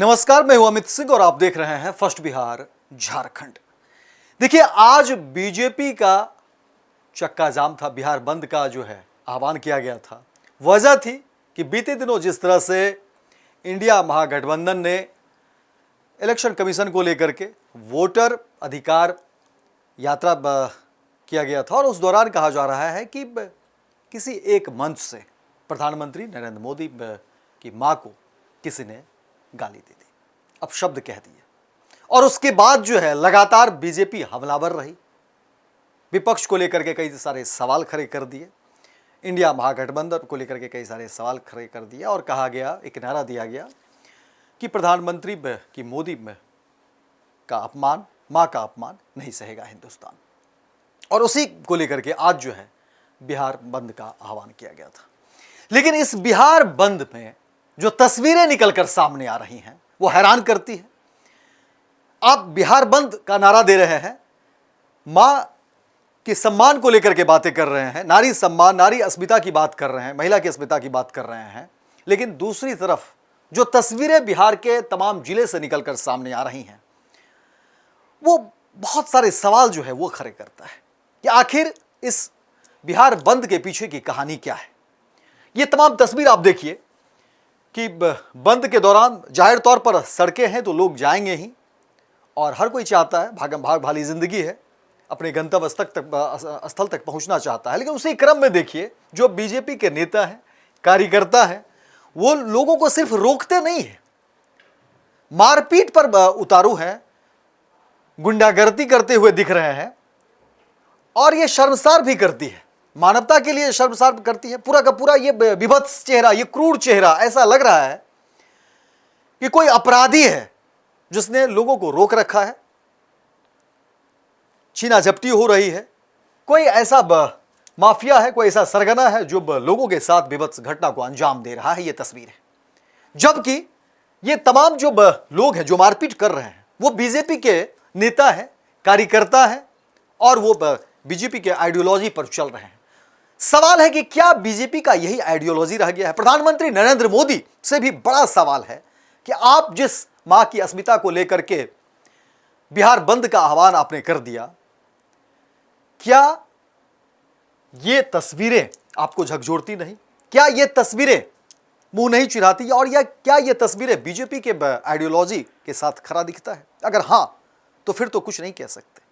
नमस्कार, मैं हूं अमित सिंह और आप देख रहे हैं फर्स्ट बिहार झारखंड। देखिए, आज बीजेपी का चक्का जाम था। बिहार बंद का जो है आह्वान किया गया था। वजह थी कि बीते दिनों जिस तरह से इंडिया महागठबंधन ने इलेक्शन कमीशन को लेकर के वोटर अधिकार यात्रा किया गया था और उस दौरान कहा जा रहा है कि किसी एक मंच से प्रधानमंत्री नरेंद्र मोदी की मां को किसी ने गाली दे दी, अब शब्द कह दिए। और उसके बाद जो है लगातार बीजेपी हमलावर रही, विपक्ष को लेकर के कई सारे सवाल खड़े कर दिए, इंडिया महागठबंधन को लेकर के कई सारे सवाल खड़े कर दिए और कहा गया, एक नारा दिया गया कि प्रधानमंत्री की मोदी का अपमान, मां का अपमान नहीं सहेगा हिंदुस्तान। और उसी को लेकर के आज जो है बिहार बंद का आह्वान किया गया था। लेकिन इस बिहार बंद में जो तस्वीरें निकलकर सामने आ रही हैं वो हैरान करती है। आप बिहार बंद का नारा दे रहे हैं, मां के सम्मान को लेकर के बातें कर रहे हैं, नारी सम्मान, नारी अस्मिता की बात कर रहे हैं, महिला की अस्मिता की बात कर रहे हैं, लेकिन दूसरी तरफ जो तस्वीरें बिहार के तमाम जिले से निकलकर सामने आ रही हैं वो बहुत सारे सवाल जो है वो खड़े करता है कि आखिर इस बिहार बंद के पीछे की कहानी क्या है। ये तमाम तस्वीर आप देखिए कि बंद के दौरान जाहिर तौर पर सड़कें हैं तो लोग जाएंगे ही और हर कोई चाहता है, भागम भाग वाली जिंदगी है, अपने गंतव्य स्थल तक पहुंचना चाहता है। लेकिन उसी क्रम में देखिए जो बीजेपी के नेता हैं, कार्यकर्ता हैं, वो लोगों को सिर्फ रोकते नहीं है, मारपीट पर उतारू हैं, गुंडागर्दी करते हुए दिख रहे हैं और ये शर्मसार भी करती है, मानवता के लिए शर्मसार करती है। पूरा का पूरा ये विभत्स चेहरा, ये क्रूर चेहरा, ऐसा लग रहा है कि कोई अपराधी है जिसने लोगों को रोक रखा है, छीना झपटी हो रही है, कोई ऐसा माफिया है, कोई ऐसा सरगना है जो लोगों के साथ विभत्स घटना को अंजाम दे रहा है। ये तस्वीर है, जबकि ये तमाम जो लोग हैं जो मारपीट कर रहे हैं वो बीजेपी के नेता हैं, कार्यकर्ता हैं और वो बीजेपी के आइडियोलॉजी पर चल रहे हैं। सवाल है कि क्या बीजेपी का यही आइडियोलॉजी रह गया है? प्रधानमंत्री नरेंद्र मोदी से भी बड़ा सवाल है कि आप जिस मां की अस्मिता को लेकर के बिहार बंद का आह्वान आपने कर दिया, क्या ये तस्वीरें आपको झकझोरती नहीं? क्या ये तस्वीरें मुंह नहीं चिढ़ाती? और या क्या ये तस्वीरें बीजेपी के आइडियोलॉजी के साथ खरा दिखता है? अगर हां तो फिर तो कुछ नहीं कह सकते।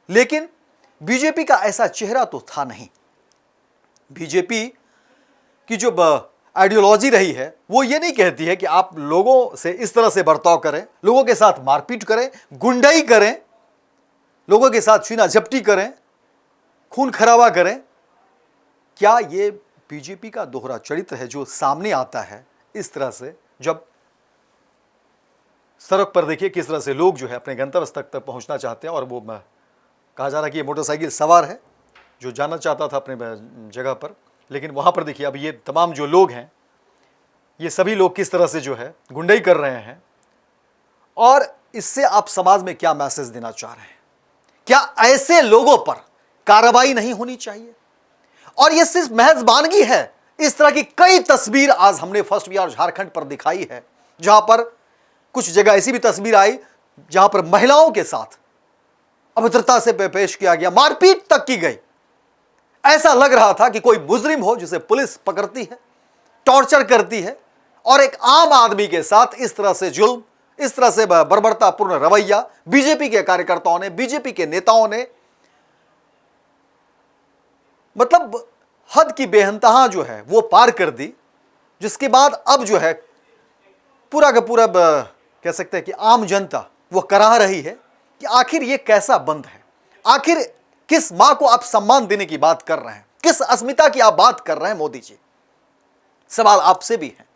लेकिन बीजेपी का ऐसा चेहरा तो था नहीं। बीजेपी की जो आइडियोलॉजी रही है वो ये नहीं कहती है कि आप लोगों से इस तरह से बर्ताव करें, लोगों के साथ मारपीट करें, गुंडाई करें, लोगों के साथ छीना झपटी करें, खून खराबा करें। क्या ये बीजेपी का दोहरा चरित्र है जो सामने आता है इस तरह से? जब सड़क पर देखिए किस तरह से लोग जो है अपने गंतव्य स्थल तक पहुंचना चाहते हैं और वो कहा जा रहा है कि ये मोटरसाइकिल सवार है जो जाना चाहता था अपने जगह पर, लेकिन वहाँ पर देखिए अब ये तमाम जो लोग हैं, ये सभी लोग किस तरह से जो है गुंडाई कर रहे हैं। और इससे आप समाज में क्या मैसेज देना चाह रहे हैं? क्या ऐसे लोगों पर कार्रवाई नहीं होनी चाहिए? और ये सिर्फ मेहजबानगी है। इस तरह की कई तस्वीर आज हमने फर्स्ट बिहार झारखंड पर दिखाई है, जहां पर कुछ जगह ऐसी भी तस्वीर आई जहां पर महिलाओं के साथ अभद्रता से पेश किया गया, मारपीट तक की गई। ऐसा लग रहा था कि कोई मुजरिम हो जिसे पुलिस पकड़ती है, टॉर्चर करती है और एक आम आदमी के साथ इस तरह से जुल्म, इस तरह से बर्बरतापूर्ण रवैया बीजेपी के कार्यकर्ताओं ने, बीजेपी के नेताओं ने, मतलब हद की बेइंतहा जो है वो पार कर दी। जिसके बाद अब जो है पूरा का पूरा कह सकते हैं कि आम जनता वो कराह रही है कि आखिर ये कैसा बंद है? आखिर किस मां को आप सम्मान देने की बात कर रहे हैं? किस अस्मिता की आप बात कर रहे हैं मोदी जी? सवाल आपसे भी है।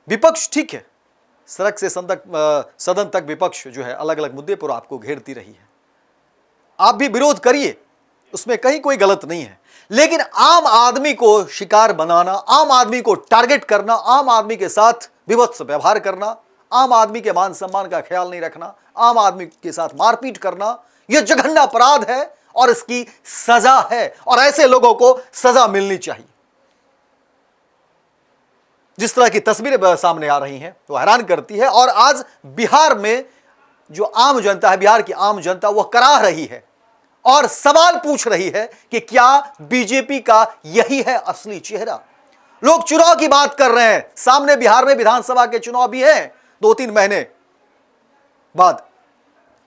विपक्ष ठीक है, सड़क से सदन तक विपक्ष जो है अलग अलग मुद्दे पर आपको घेरती रही है, आप भी विरोध करिए, उसमें कहीं कोई गलत नहीं है। लेकिन आम आदमी को शिकार बनाना, आम आदमी को टारगेट करना, आम आदमी के साथ विभत्स व्यवहार करना, आम आदमी के मान सम्मान का ख्याल नहीं रखना, आम आदमी के साथ मारपीट करना, यह जघन्य अपराध है और इसकी सजा है और ऐसे लोगों को सजा मिलनी चाहिए। जिस तरह की तस्वीरें सामने आ रही हैं वो हैरान करती है। और आज बिहार में जो आम जनता है, बिहार की आम जनता, वो कराह रही है और सवाल पूछ रही है कि क्या बीजेपी का यही है असली चेहरा। लोग चुनाव की बात कर रहे हैं, सामने बिहार में विधानसभा के चुनाव भी हैं 2-3 महीने बाद,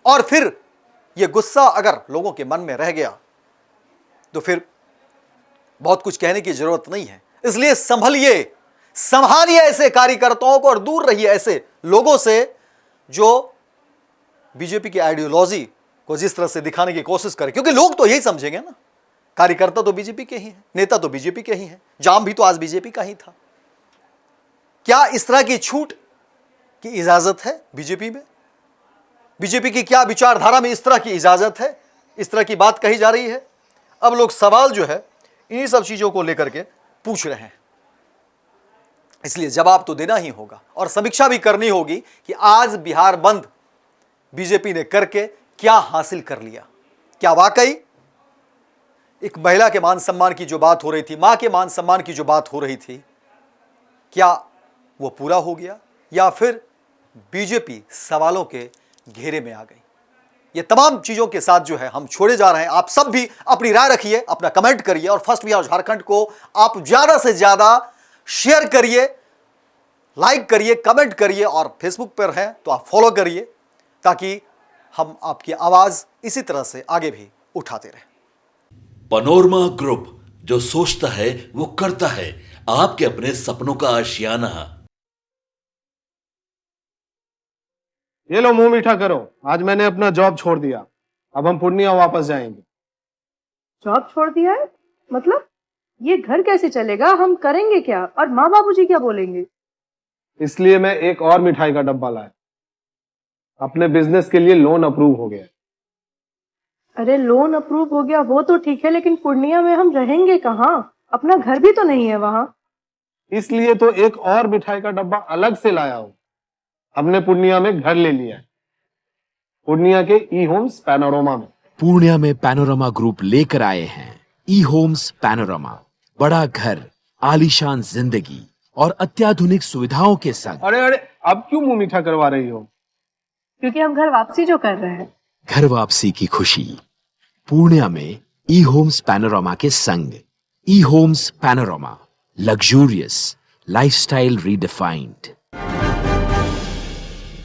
और फिर यह गुस्सा अगर लोगों के मन में रह गया तो फिर बहुत कुछ कहने की जरूरत नहीं है। इसलिए संभलिए, संभालिए ऐसे कार्यकर्ताओं को और दूर रहिए ऐसे लोगों से जो बीजेपी की आइडियोलॉजी को जिस तरह से दिखाने की कोशिश करें, क्योंकि लोग तो यही समझेंगे ना, कार्यकर्ता तो बीजेपी के ही हैं, नेता तो बीजेपी के ही हैं, जाम भी तो आज बीजेपी का ही था। क्या इस तरह की छूट की इजाजत है बीजेपी में? बीजेपी की क्या विचारधारा में इस तरह की इजाजत है? इस तरह की बात कही जा रही है। अब लोग सवाल जो है इन्हीं सब चीजों को लेकर के पूछ रहे हैं, इसलिए जवाब तो देना ही होगा और समीक्षा भी करनी होगी कि आज बिहार बंद बीजेपी ने करके क्या हासिल कर लिया। क्या वाकई एक महिला के मान सम्मान की जो बात हो रही थी, मां के मान सम्मान की जो बात हो रही थी, क्या वो पूरा हो गया या फिर बीजेपी सवालों के घेरे में आ गई? ये तमाम चीजों के साथ जो है हम छोड़े जा रहे हैं। आप सब भी अपनी राय रखिए, अपना कमेंट करिए और फर्स्ट बिहार झारखंड को आप ज्यादा से ज्यादा शेयर करिए, लाइक करिए, कमेंट करिए और फेसबुक पर हैं तो आप फॉलो करिए ताकि हम आपकी आवाज इसी तरह से आगे भी उठाते रहें। पनोरमा ग्रुप, जो सोचता है वो करता है, आपके अपने सपनों का आशियाना। ये लो मुंह मीठा करो, आज मैंने अपना जॉब छोड़ दिया, अब हम पूर्णिया वापस जाएंगे। जॉब छोड़ दिया है? मतलब ये घर कैसे चलेगा? हम करेंगे क्या? और माँ बाबूजी क्या बोलेंगे? इसलिए मैं एक और मिठाई का डब्बा लाया, अपने बिजनेस के लिए लोन अप्रूव हो गया। अरे लोन अप्रूव हो गया वो तो ठीक है, लेकिन पूर्णिया में हम रहेंगे कहाँ? अपना घर भी तो नहीं है वहाँ। इसलिए तो एक और मिठाई का डब्बा अलग से लाया हूं। हमने पूर्णिया में घर ले लिया है, पूर्णिया के ई होम्स पैनोरमा में। पूर्णिया में पैनोरमा ग्रुप लेकर आए हैं ई होम्स पैनोरमा, बड़ा घर, आलीशान जिंदगी और अत्याधुनिक सुविधाओं के संग। अरे अरे, अब क्यों मुंह मीठा करवा रही हो? क्योंकि हम घर वापसी जो कर रहे हैं। घर वापसी की खुशी पूर्णिया में ई होम्स पैनोरमा के संग। E homes panorama, luxurious lifestyle redefined.